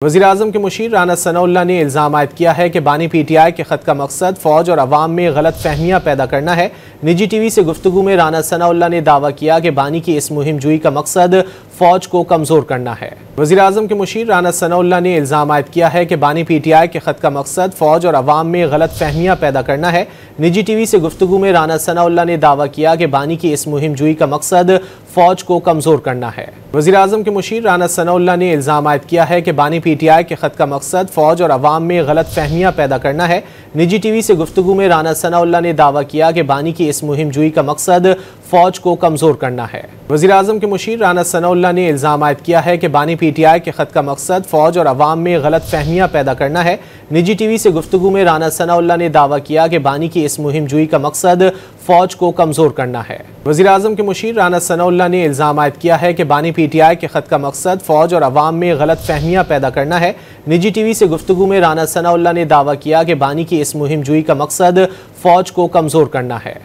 वज़ीर-ए-आज़म के मुशीर राना सनाउल्लाह ने इल्ज़ाम आयद किया है कि बानी PTI के ख़त का मकसद फ़ौज और अवाम में गलत फहमियाँ पैदा करना है। निजी TV से गुफ्तगू में राना सनाउल्लाह ने दावा किया कि बानी की इस मुहिम जुई का मकसद फ़ौज को कमज़ोर करना है। वज़ीर-ए-आज़म के मुशीर राना सनाउल्लाह ने इल्ज़ाम आयद किया है कि बानी PTI के ख़त का मकसद फ़ौज और अवाम में गलत फहमियाँ पैदा करना है। निजी TV से गुफ्तगू में राना सनाउल्लाह ने दावा किया कि बानी की इस मुहिम जुई का मकसद फ़ौज को कमज़ोर करना है। वज़ीर-ए-आज़म के मुशीर राना सनाउल्लाह ने इल्ज़ाम आयद किया है कि बानी PTI के ख़त का मकसद फ़ौज और अवाम में गलत फहमियाँ पैदा करना है। निजी TV से गुफ्तगू में राना सनाउल्लाह ने दावा किया कि बानी की इस मुहिम जुई का मकसद फ़ौज को कमज़ोर करना है। वज़ीर-ए-आज़म के मुशीर राना सनाउल्लाह ने इल्ज़ाम आयद किया है कि बानी PTI के ख़त का मकसद फ़ौज और अवाम में गलत फहमियाँ पैदा करना है। निजी TV से गुफ्तगू में राना सनाउल्लाह ने दावा किया कि बानी की इस मुहिम जुई का मकसद फ़ौज को कमज़ोर करना है। वज़ीर-ए-आज़म के मुशीर राना सनाउल्लाह ने इल्ज़ाम आयद किया है कि बानी PTI के ख़त का मकसद फ़ौज और अवाम में गलत फहमियाँ पैदा करना है। निजी TV से गुफ्तगू में राना सनाउल्लाह ने दावा किया कि बानी की इस मुहिम जुई का मकसद फ़ौज को कमज़ोर करना है।